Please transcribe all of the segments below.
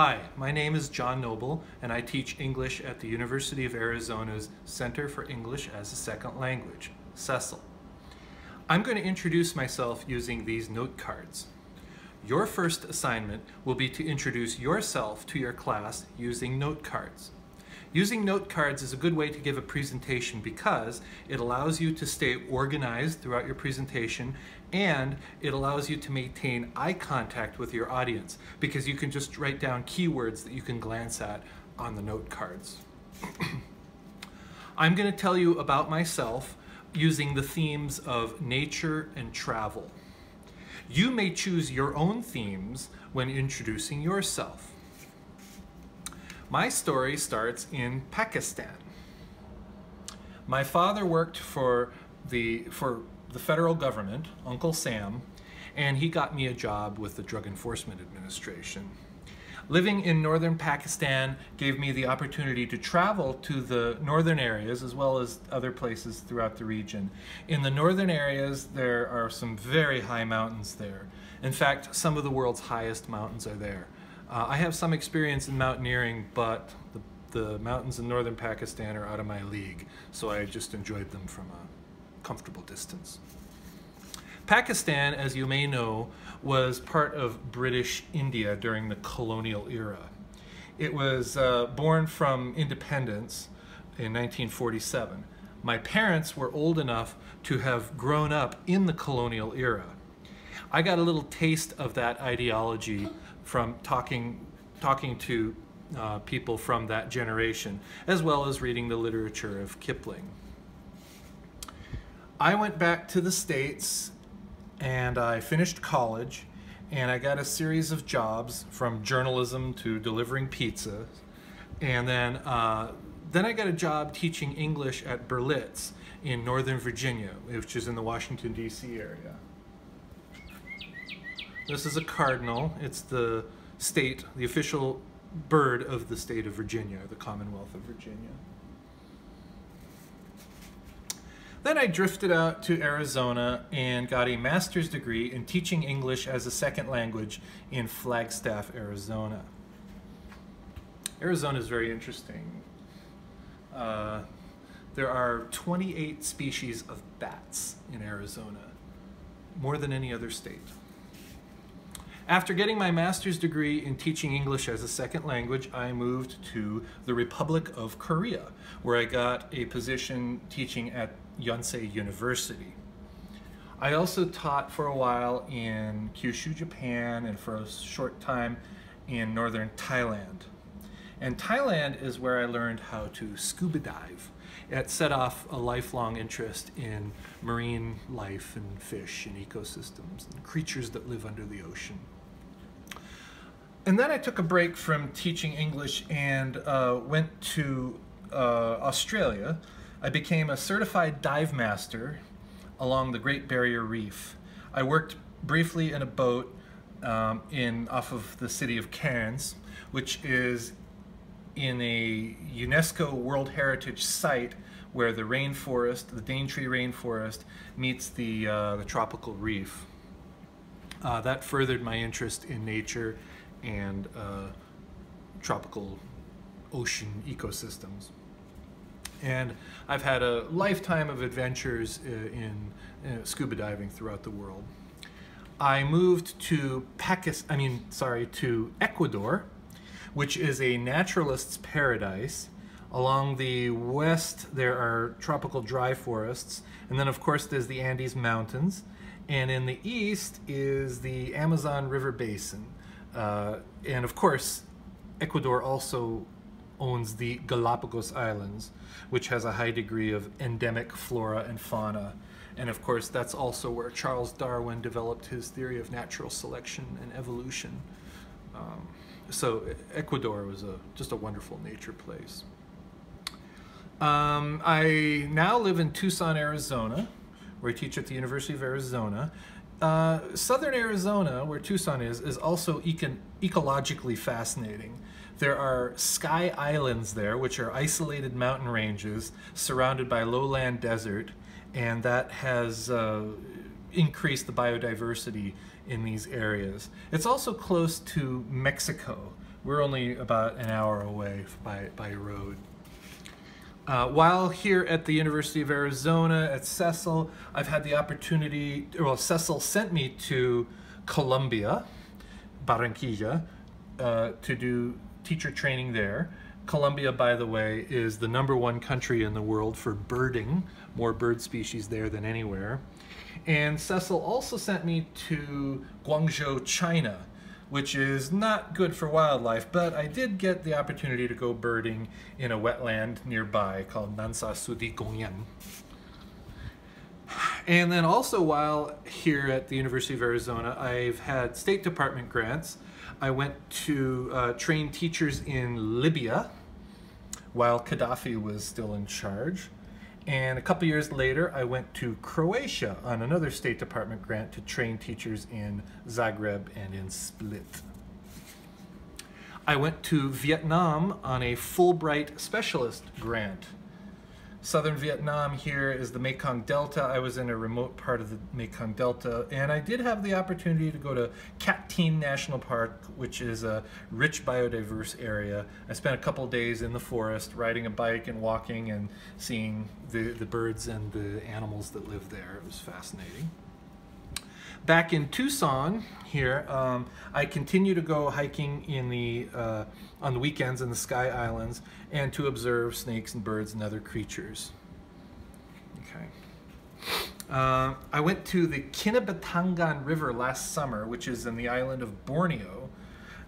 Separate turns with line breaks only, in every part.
Hi, my name is John Noble, and I teach English at the University of Arizona's Center for English as a Second Language, CECL. I'm going to introduce myself using these note cards. Your first assignment will be to introduce yourself to your class using note cards. Using note cards is a good way to give a presentation because it allows you to stay organized throughout your presentation, and it allows you to maintain eye contact with your audience because you can just write down keywords that you can glance at on the note cards. I'm going to tell you about myself using the themes of nature and travel. You may choose your own themes when introducing yourself. My story starts in Pakistan. My father worked for the federal government, Uncle Sam, and he got me a job with the Drug Enforcement Administration. Living in northern Pakistan gave me the opportunity to travel to the northern areas as well as other places throughout the region. In the northern areas, there are some very high mountains there. In fact, some of the world's highest mountains are there. I have some experience in mountaineering, but the mountains in northern Pakistan are out of my league, so I just enjoyed them from a comfortable distance. Pakistan, as you may know, was part of British India during the colonial era. It was born from independence in 1947. My parents were old enough to have grown up in the colonial era. I got a little taste of that ideology from talking to people from that generation, as well as reading the literature of Kipling. I went back to the States and I finished college, and I got a series of jobs from journalism to delivering pizza, and then I got a job teaching English at Berlitz in Northern Virginia, which is in the Washington, D.C. area. This is a cardinal. It's the official bird of the state of Virginia, the Commonwealth of Virginia. Then I drifted out to Arizona and got a master's degree in teaching English as a second language in Flagstaff, Arizona. Arizona is very interesting. There are 28 species of bats in Arizona, more than any other state. After getting my master's degree in teaching English as a second language, I moved to the Republic of Korea, where I got a position teaching at Yonsei University. I also taught for a while in Kyushu, Japan, and for a short time in northern Thailand. And Thailand is where I learned how to scuba dive. It set off a lifelong interest in marine life and fish and ecosystems and creatures that live under the ocean. And then I took a break from teaching English and went to Australia. I became a certified dive master along the Great Barrier Reef. I worked briefly in a boat off of the city of Cairns, which is in a UNESCO World Heritage Site where the rainforest, the Daintree rainforest, meets the tropical reef. That furthered my interest in nature and tropical ocean ecosystems. And I've had a lifetime of adventures in scuba diving throughout the world. I moved to Ecuador, which is a naturalist's paradise. Along the west, there are tropical dry forests, and then of course there's the Andes Mountains, and in the east is the Amazon River Basin. And of course, Ecuador also owns the Galapagos Islands, which has a high degree of endemic flora and fauna. And of course, that's also where Charles Darwin developed his theory of natural selection and evolution. So Ecuador was just a wonderful nature place. I now live in Tucson, Arizona, where I teach at the University of Arizona. Southern Arizona, where Tucson is also ecologically fascinating. There are sky islands there, which are isolated mountain ranges surrounded by lowland desert, and that has increased the biodiversity in these areas. It's also close to Mexico, We're only about an hour away by road. While here at the University of Arizona at Cecil, I've had the opportunity, well, Cecil sent me to Colombia, Barranquilla, to do teacher training there. Colombia, by the way, is the #1 country in the world for birding, more bird species there than anywhere. And Cecil also sent me to Guangzhou, China, which is not good for wildlife, but I did get the opportunity to go birding in a wetland nearby called Nansa Sudi Gongyan. And then also while here at the University of Arizona, I've had State Department grants. I went to train teachers in Libya while Gaddafi was still in charge. And a couple years later, I went to Croatia on another State Department grant to train teachers in Zagreb and in Split. I went to Vietnam on a Fulbright specialist grant. Southern Vietnam here is the Mekong Delta. I was in a remote part of the Mekong Delta, and I did have the opportunity to go to Cat Tien National Park, which is a rich biodiverse area. I spent a couple of days in the forest riding a bike and walking and seeing the birds and the animals that live there. It was fascinating. Back in Tucson here, I continue to go hiking in on the weekends in the Sky Islands and to observe snakes and birds and other creatures. Okay. I went to the Kinabatangan River last summer, which is in the island of Borneo,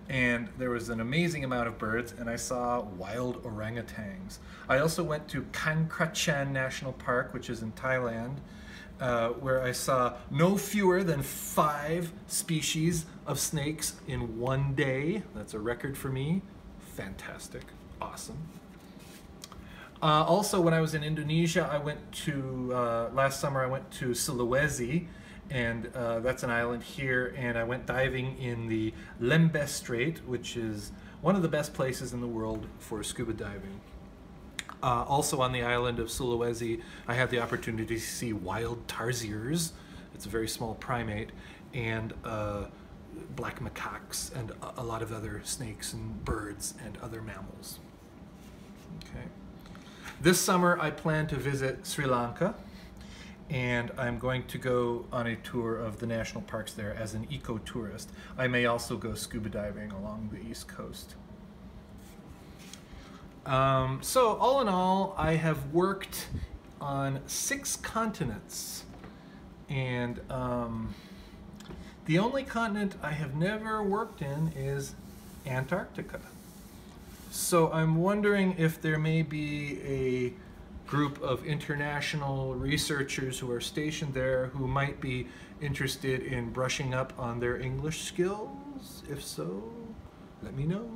and there was an amazing amount of birds, and I saw wild orangutans. I also went to Kan Krachan National Park, which is in Thailand, where I saw no fewer than 5 species of snakes in one day. That's a record for me. Fantastic. Awesome. Also, when I was in Indonesia, I went to, last summer I went to Sulawesi, and that's an island here, and I went diving in the Lembeh Strait, which is one of the best places in the world for scuba diving. Also on the island of Sulawesi, I had the opportunity to see wild tarsiers. It's a very small primate, and black macaques, and a lot of other snakes and birds and other mammals. Okay. This summer I plan to visit Sri Lanka, and I'm going to go on a tour of the national parks there as an eco-tourist. I may also go scuba diving along the East Coast. So all in all, I have worked on 6 continents, and the only continent I have never worked in is Antarctica. So I'm wondering if there may be a group of international researchers who are stationed there who might be interested in brushing up on their English skills. If so, let me know.